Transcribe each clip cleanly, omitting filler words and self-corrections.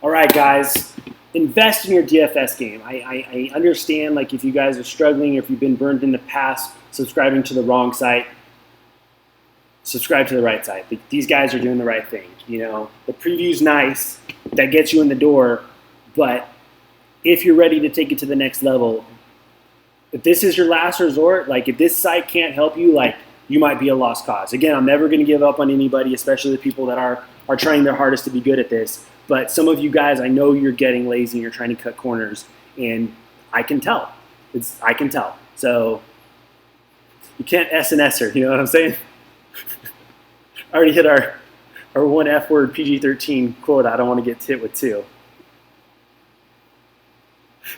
All right, guys, invest in your DFS game. I understand, like, if you guys are struggling, or if you've been burned in the past subscribing to the wrong site, subscribe to the right site. These guys are doing the right thing. You know, the preview's nice, that gets you in the door, but if you're ready to take it to the next level, if this is your last resort, like if this site can't help you, like you might be a lost cause. Again, I'm never going to give up on anybody, especially the people that are trying their hardest to be good at this. But some of you guys, I know you're getting lazy and you're trying to cut corners, and I can tell. I can tell. So you can't S&S her, you know what I'm saying? I already hit our one F word PG-13 quota. I don't want to get hit with two.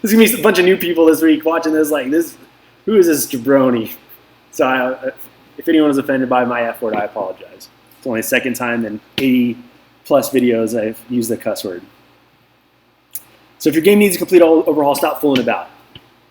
There's going to be a bunch of new people this week watching this like, who is this jabroni? So if anyone was offended by my F word, I apologize. It's only the second time in 80 plus videos I've used the cuss word. So if your game needs a complete overhaul, stop fooling about.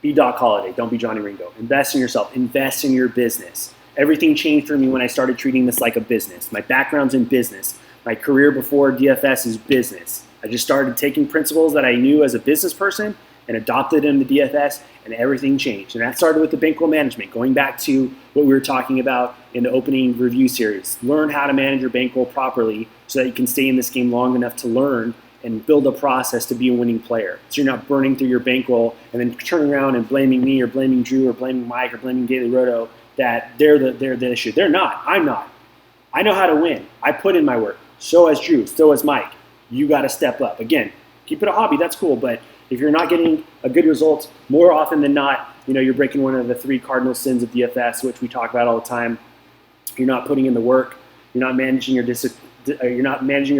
Be Doc Holliday. Don't be Johnny Ringo. Invest in yourself. Invest in your business. Everything changed for me when I started treating this like a business. My background's in business. My career before DFS is business. I just started taking principles that I knew as a business person and adopted them to DFS, and everything changed. And that started with the bankroll management, going back to what we were talking about in the opening review series. Learn how to manage your bankroll properly so that you can stay in this game long enough to learn and build a process to be a winning player. So you're not burning through your bankroll and then turning around and blaming me or blaming Drew or blaming Mike or blaming DailyRoto that they're the issue. They're not. I'm not. I know how to win. I put in my work. So has Drew. So has Mike. You got to step up. Again, keep it a hobby. That's cool. But if you're not getting a good result, more often than not, you know, you're breaking one of the 3 cardinal sins of DFS, which we talk about all the time. You're not putting in the work. You're not managing your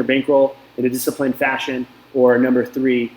bankroll in a disciplined fashion. Or number 3,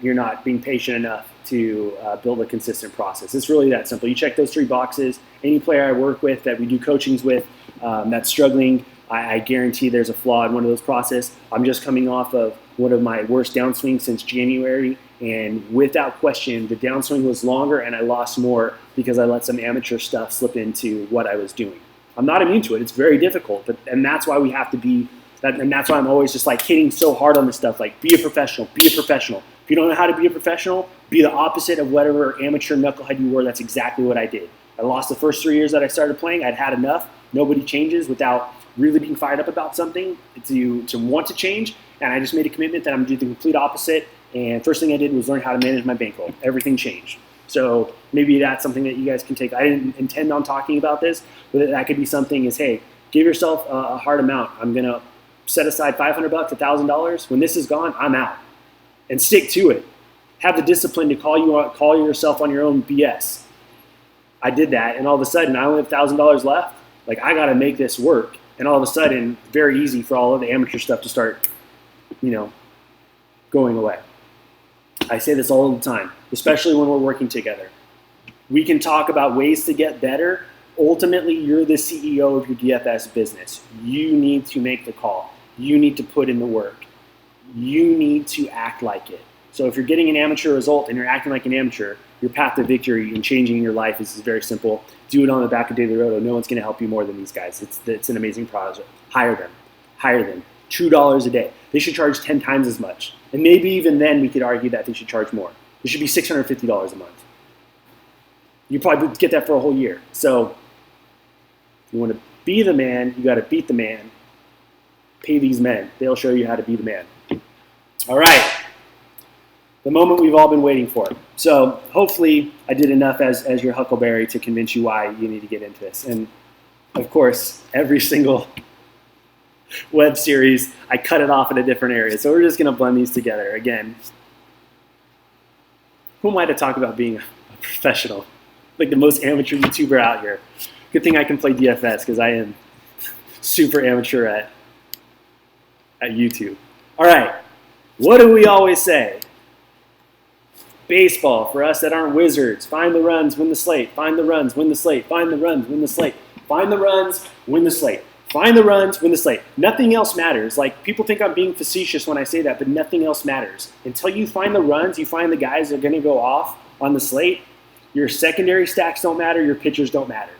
you're not being patient enough to build a consistent process. It's really that simple. You check those 3 boxes. Any player I work with that we do coachings with that's struggling, I guarantee there's a flaw in one of those processes. I'm just coming off of one of my worst downswings since January, and without question, the downswing was longer and I lost more because I let some amateur stuff slip into what I was doing. I'm not immune to it. It's very difficult, and that's why we have to be, and that's why I'm always just like hitting so hard on this stuff, like be a professional, be a professional. If you don't know how to be a professional, be the opposite of whatever amateur knucklehead you were. That's exactly what I did. I lost the first 3 years that I started playing. I'd had enough. Nobody changes without really being fired up about something to want to change. And I just made a commitment that I'm going to do the complete opposite. And first thing I did was learn how to manage my bankroll. Everything changed. So maybe that's something that you guys can take. I didn't intend on talking about this, but that could be something is, hey, give yourself a hard amount. I'm going to set aside $500, $1,000. When this is gone, I'm out. And stick to it. Have the discipline to call yourself on your own BS. I did that, and all of a sudden, I only have $1,000 left. Like, I got to make this work. And all of a sudden, very easy for all of the amateur stuff to start, going away. I say this all the time, especially when we're working together. We can talk about ways to get better. Ultimately, you're the CEO of your DFS business. You need to make the call. You need to put in the work. You need to act like it. So if you're getting an amateur result and you're acting like an amateur, your path to victory and changing your life is very simple. Do it on the back of DailyRoto. No one's going to help you more than these guys. It's an amazing project. Hire them. $2 a day. They should charge 10 times as much. And maybe even then we could argue that they should charge more. It should be $650 a month. You probably get that for a whole year. So if you want to be the man, you got to beat the man. Pay these men. They'll show you how to be the man. All right. The moment we've all been waiting for. So hopefully I did enough as your Huckleberry to convince you why you need to get into this. And of course, every single web series, I cut it off in a different area. So we're just going to blend these together. Again, who am I to talk about being a professional? Like the most amateur YouTuber out here. Good thing I can play DFS because I am super amateur at YouTube. All right. What do we always say? Baseball, for us that aren't wizards, find the runs, win the slate. Find the runs, win the slate. Find the runs, win the slate. Find the runs, win the slate. Find the runs, win the slate. Nothing else matters. Like, people think I'm being facetious when I say that, but nothing else matters. Until you find the runs, you find the guys that are going to go off on the slate, your secondary stacks don't matter, your pitchers don't matter.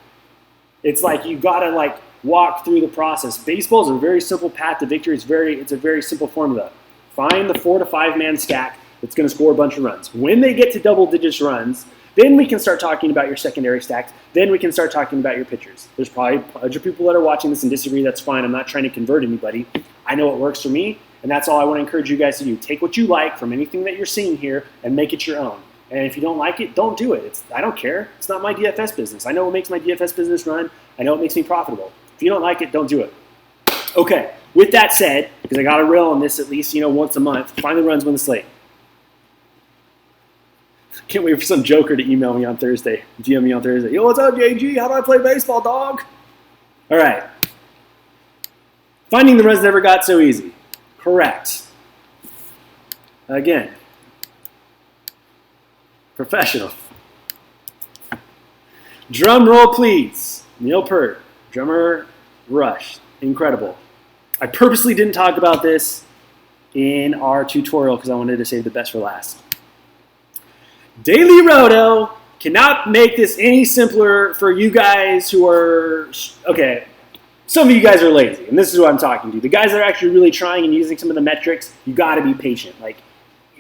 It's like you got to, walk through the process. Baseball is a very simple path to victory. It's a very simple formula. Find the 4 to 5 man stack that's going to score a bunch of runs. When they get to double digits runs, then we can start talking about your secondary stacks. Then we can start talking about your pitchers. There's probably a bunch of people that are watching this and disagree. That's fine. I'm not trying to convert anybody. I know what works for me, and that's all I want to encourage you guys to do. Take what you like from anything that you're seeing here and make it your own. And if you don't like it, don't do it. I don't care. It's not my DFS business. I know what makes my DFS business run. I know what makes me profitable. If you don't like it, don't do it. Okay, with that said, because I got to reel on this at least once a month, find the runs, win the slate. Can't wait for some joker to email me on Thursday, DM me on Thursday. Yo, what's up, JG? How do I play baseball, dog? All right. Finding the runs never got so easy. Correct. Again. Professional. Drum roll, please. Neil Peart. Drummer Rush. Incredible. I purposely didn't talk about this in our tutorial because I wanted to save the best for last. DailyRoto cannot make this any simpler for you guys who are, okay, some of you guys are lazy, and this is what I'm talking to. The guys that are actually really trying and using some of the metrics, you got to be patient. Like,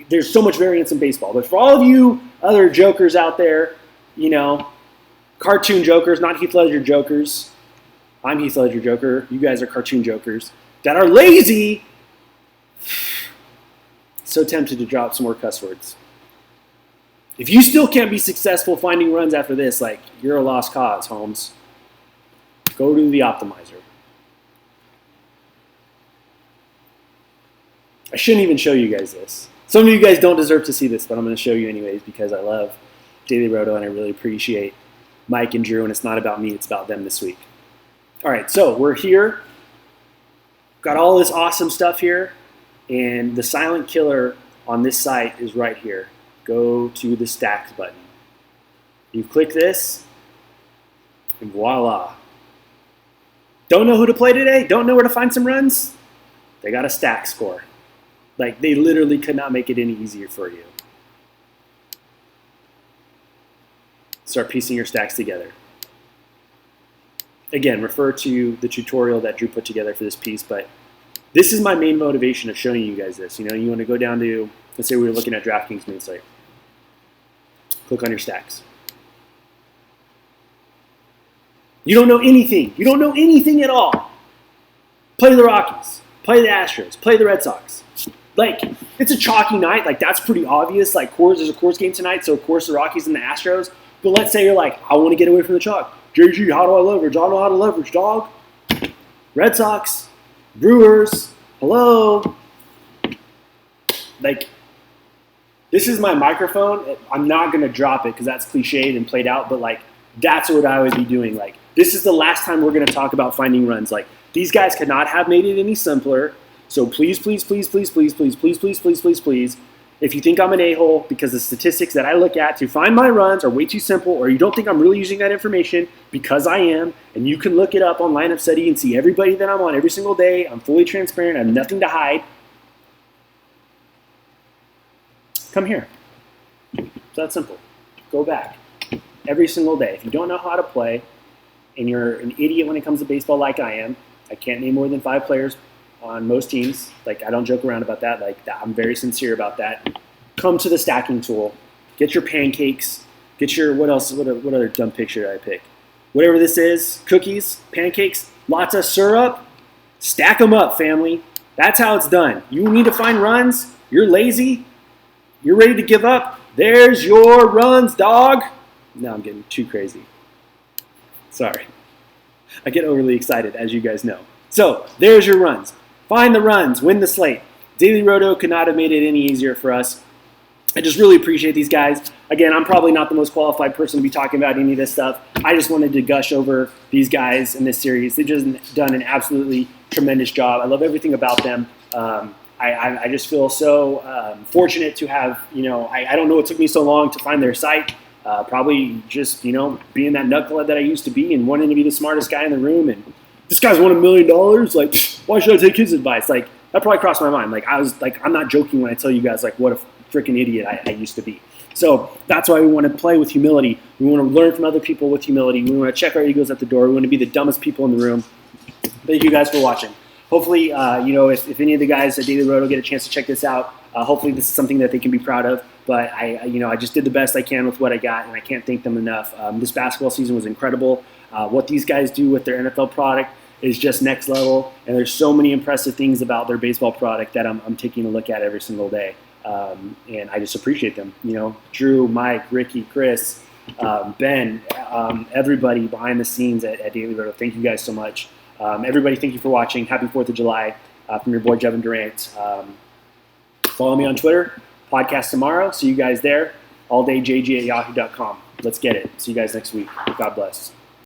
there's so much variance in baseball. But for all of you other jokers out there, cartoon jokers, not Heath Ledger jokers. I'm Heath Ledger joker. You guys are cartoon jokers that are lazy. So tempted to drop some more cuss words. If you still can't be successful finding runs after this, you're a lost cause, Holmes. Go to the optimizer. I shouldn't even show you guys this. Some of you guys don't deserve to see this, but I'm going to show you anyways because I love DailyRoto and I really appreciate Mike and Drew, and it's not about me, it's about them this week. All right, so we're here. Got all this awesome stuff here, and the silent killer on this site is right here. Go to the stacks button. You click this, and voila. Don't know who to play today? Don't know where to find some runs? They got a stack score. They literally could not make it any easier for you. Start piecing your stacks together. Again, refer to the tutorial that Drew put together for this piece, but this is my main motivation of showing you guys this. You want to go down to, let's say we were looking at DraftKings main site. Click on your stacks. You don't know anything. You don't know anything at all. Play the Rockies. Play the Astros. Play the Red Sox. It's a chalky night. That's pretty obvious. There's a Coors game tonight, so of course the Rockies and the Astros. But let's say you're I want to get away from the chalk. JG, how do I leverage? I don't know how to leverage, dog. Red Sox, Brewers, hello. This is my microphone. I'm not going to drop it because that's cliched and played out, but that's what I would be doing. This is the last time we're going to talk about finding runs. These guys could not have made it any simpler. So please, please, please, please, please, please, please, please, please, please, please, if you think I'm an a-hole because the statistics that I look at to find my runs are way too simple, or you don't think I'm really using that information, because I am, and you can look it up on Lineup Study and see everybody that I'm on every single day. I'm fully transparent. I have nothing to hide. Come here. It's that simple. Go back every single day. If you don't know how to play and you're an idiot when it comes to baseball like I am, I can't name more than 5 players on most teams. I don't joke around about that. I'm very sincere about that. Come to the stacking tool. Get your pancakes. Get your, what else? What other dumb picture did I pick? Whatever this is, cookies, pancakes, lots of syrup. Stack them up, family. That's how it's done. You need to find runs. You're lazy. You're ready to give up. There's your runs, dog. No, I'm getting too crazy. Sorry. I get overly excited, as you guys know. So, there's your runs. Find the runs. Win the slate. DailyRoto could not have made it any easier for us. I just really appreciate these guys. Again, I'm probably not the most qualified person to be talking about any of this stuff. I just wanted to gush over these guys in this series. They've just done an absolutely tremendous job. I love everything about them. I just feel so fortunate to have, I don't know what took me so long to find their site. Probably just, being that knucklehead that I used to be and wanting to be the smartest guy in the room. And this guy's won $1 million. Why should I take his advice? That probably crossed my mind. I'm not joking when I tell you guys, what a freaking idiot I used to be. So that's why we want to play with humility. We want to learn from other people with humility. We want to check our egos at the door. We want to be the dumbest people in the room. Thank you guys for watching. hopefully, if any of the guys at DailyRoto get a chance to check this out, hopefully this is something that they can be proud of. But I just did the best I can with what I got, and I can't thank them enough. This basketball season was incredible. What these guys do with their NFL product is just next level, and there's so many impressive things about their baseball product that I'm taking a look at every single day. And I just appreciate them. Drew, Mike, Ricky, Chris, Ben, everybody behind the scenes at DailyRoto. Thank you guys so much. Everybody, thank you for watching. Happy 4th of July from your boy, Jevin Durant. Follow me on Twitter. Podcast tomorrow. See you guys there. alldayjg@yahoo.com. Let's get it. See you guys next week. God bless.